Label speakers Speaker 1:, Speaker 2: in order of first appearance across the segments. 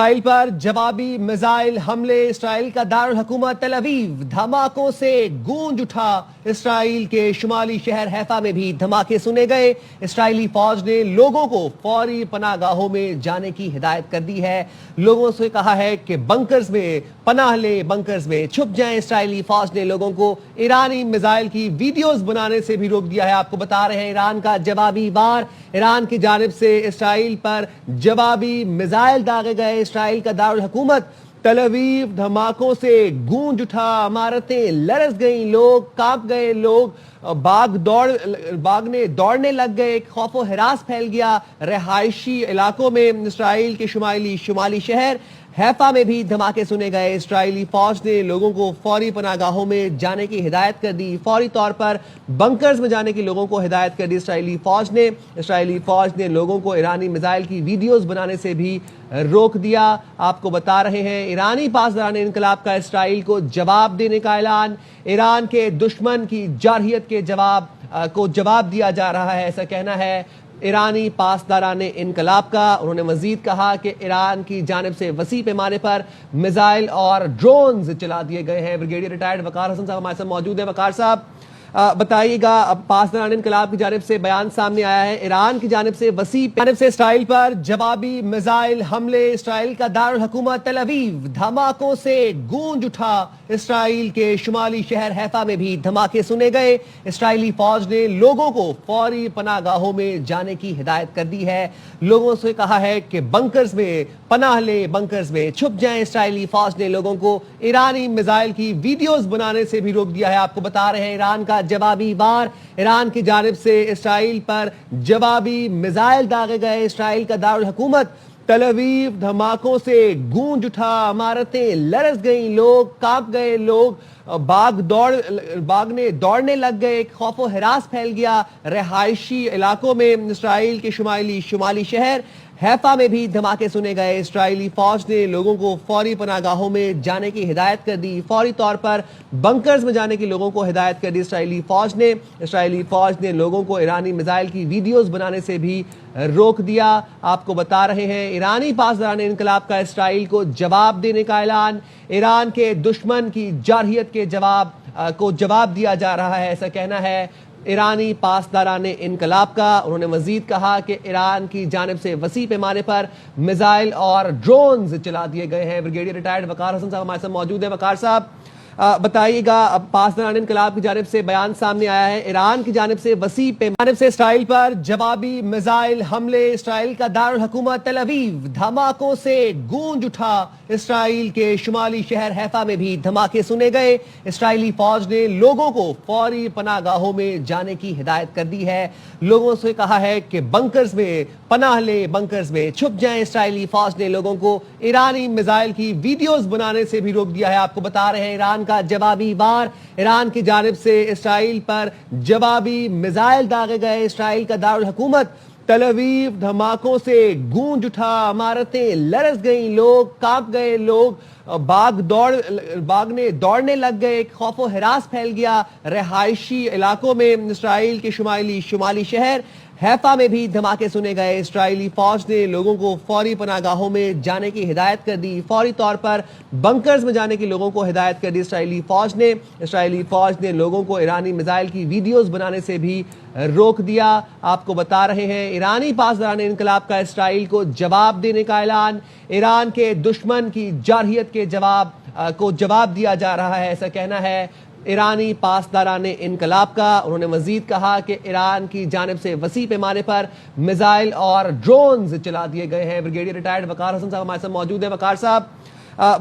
Speaker 1: اسرائیل پر جوابی missile حملے، اسرائیل کا دارالحکومت تل ابیب دھماکوں سے گونج اٹھا۔ اسرائیل کے شمالی شہر حیفا میں بھی دھماکے سنے گئے۔ اسرائیلی فوج نے لوگوں کو فوری پناہ گاہوں میں جانے کی ہدایت کر دی ہے۔ لوگوں سے کہا ہے کہ بنکرز میں پناہ لیں، بنکرز میں چھپ جائیں۔ اسرائیلی فوج نے لوگوں کو ایرانی میزائل کی ویڈیوز بنانے سے بھی روک دیا ہے۔ آپ کو بتا رہے ہیں ایران کا جوابی وار، ایران کی جانب سے اسرائیل پر جوابی میزائل داغے گئے۔ اسرائیل کا دارالحکومت تل ابیب دھماکوں سے گونج اٹھا، عمارتیں لرز گئیں، لوگ کانپ گئے، لوگ باغنے دوڑنے لگ گئے، ایک خوف و ہراس پھیل گیا رہائشی علاقوں میں۔ اسرائیل کے شمالی شہر حیفا میں بھی دھماکے سنے گئے۔ اسرائیلی فوج نے لوگوں کو فوری پناہ گاہوں میں جانے کی ہدایت کر دی، فوری طور پر بنکرز میں جانے کی لوگوں کو ہدایت کر دی۔ اسرائیلی فوج نے لوگوں کو ایرانی میزائل کی ویڈیوز بنانے سے بھی روک دیا۔ آپ کو بتا رہے ہیں ایرانی پاسداران انقلاب کا اسرائیل کو جواب دینے کا اعلان، ایران کے دشمن کی جارحیت کے جواب دیا جا رہا ہے، ایسا کہنا ہے ایرانی پاسداران انقلاب کا۔ انہوں نے مزید کہا کہ ایران کی جانب سے وسیع پیمانے پر میزائل اور ڈرونز چلا دیے گئے ہیں۔ بریگیڈیئر ریٹائرڈ وقار حسن صاحب ہمارے ساتھ موجود ہیں۔ وقار صاحب بتائیے گا، اب پاسداران انقلاب کی جانب سے بیان سامنے آیا ہے، ایران کی جانب سے اسرائیل پر جوابی میزائل حملے، اسرائیل کا دارالحکومت تل ابیب دھماکوں سے گونج اٹھا۔ اسرائیل کے شمالی شہر حیفا میں بھی دھماکے سنے گئے۔ اسرائیلی فوج نے لوگوں کو فوری پناہ گاہوں میں جانے کی ہدایت کر دی ہے۔ لوگوں سے کہا ہے کہ بنکرز میں پناہ لیں، بنکرز میں چھپ جائیں۔ اسرائیلی فوج نے لوگوں کو ایرانی میزائل کی ویڈیوز بنانے سے بھی روک دیا ہے۔ آپ کو بتا رہے ہیں ایران کا جوابی وار، ایران کی جانب سے اسرائیل پر جوابی میزائل داغے گئے۔ اسرائیل کا دارالحکومت تل ابیب دھماکوں سے گونج اٹھا، عمارتیں لرز گئیں، لوگ کانپ گئے، لوگ باغنے دوڑنے لگ گئے، ایک خوف و ہراس پھیل گیا رہائشی علاقوں میں۔ اسرائیل کے شمالی شہر حیفا میں بھی دھماکے سنے گئے۔ اسرائیلی فوج نے لوگوں کو فوری پناہ گاہوں میں جانے کی ہدایت کر دی، فوری طور پر بنکرز میں جانے کی لوگوں کو ہدایت کر دی۔ اسرائیلی فوج نے لوگوں کو ایرانی میزائل کی ویڈیوز بنانے سے بھی روک دیا۔ آپ کو بتا رہے ہیں ایرانی پاسداران انقلاب کا اسرائیل کو جواب دینے کا اعلان، ایران کے دشمن کی جارحیت کے جواب دیا جا رہا ہے، ایسا کہنا ہے ایرانی پاسداران انقلاب کا۔ انہوں نے مزید کہا کہ ایران کی جانب سے وسیع پیمانے پر میزائل اور ڈرونز چلا دیے گئے ہیں۔ بریگیڈیئر ریٹائرڈ وقار حسن صاحب ہمارے ساتھ موجود ہیں۔ وقار صاحب بتائیے گا، اب پاسداران انقلاب کی جانب سے بیان سامنے آیا ہے، ایران کی جانب سے وسیع پیمانے سے اسرائیل پر جوابی میزائل حملے، اسرائیل کا دارالحکومت تل ابیب دھماکوں سے گونج اٹھا۔ اسرائیل کے شمالی شہر حیفا میں بھی دھماکے سنے گئے۔ اسرائیلی فوج نے لوگوں کو فوری پناہ گاہوں میں جانے کی ہدایت کر دی ہے۔ لوگوں سے کہا ہے کہ بنکرز میں پناہ لیں، بنکرز میں چھپ جائیں۔ اسرائیلی فوج نے لوگوں کو ایرانی میزائل کی ویڈیوز بنانے سے بھی روک دیا ہے۔ آپ کو بتا رہے ہیں ایران کا جوابی وار، ایران کی جانب سے اسرائیل پر جوابی میزائل داغے گئے۔ اسرائیل کا دارالحکومت تل ابیب دھماکوں سے گونج اٹھا، عمارتیں لرز گئیں، لوگ کانپ گئے، لوگ باغنے دوڑنے لگ گئے، ایک خوف و ہراس پھیل گیا رہائشی علاقوں میں۔ اسرائیل کے شمالی شہر حیفا میں بھی دھماکے سنے گئے۔ اسرائیلی فوج نے لوگوں کو فوری پناہ گاہوں میں جانے کی ہدایت کر دی، فوری طور پر بنکرز میں جانے کی لوگوں کو ہدایت کر دی۔ اسرائیلی فوج نے لوگوں کو ایرانی میزائل کی ویڈیوز بنانے سے بھی روک دیا۔ آپ کو بتا رہے ہیں ایرانی پاسداران انقلاب کا اسرائیل کو جواب دینے کا اعلان، ایران کے دشمن کی جارحیت کے جواب دیا جا رہا ہے، ایسا کہنا ہے ایرانی پاسداران انقلاب کا۔ انہوں نے مزید کہا کہ ایران کی جانب سے وسیع پیمانے پر میزائل اور ڈرونز چلا دیے گئے ہیں۔ بریگیڈیئر ریٹائرڈ وقار حسن صاحب ہمارے ساتھ موجود ہیں۔ وقار صاحب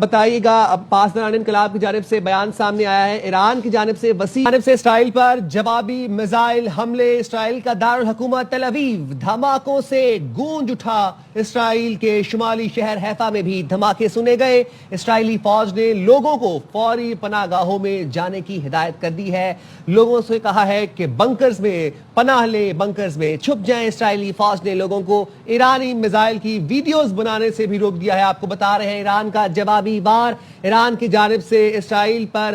Speaker 1: بتائیے گا، اب پاسداران انقلاب کی جانب سے بیان سامنے آیا ہے، ایران کی جانب سے اسرائیل پر جوابی میزائل حملے، اسرائیل کا دارالحکومت تل ابیب دھماکوں سے گونج اٹھا۔ اسرائیل کے شمالی شہر حیفا میں بھی دھماکے سنے گئے۔ اسرائیلی فوج نے لوگوں کو فوری پناہ گاہوں میں جانے کی ہدایت کر دی ہے۔ لوگوں سے کہا ہے کہ بنکرز میں پناہ لیں، بنکرز میں چھپ جائیں۔ اسرائیلی فوج نے لوگوں کو ایرانی میزائل کی ویڈیوز بنانے سے بھی روک دیا ہے۔ آپ کو بتا رہے ہیں ایران کا جوابی وار، ایران کی جانب سے اسرائیل پر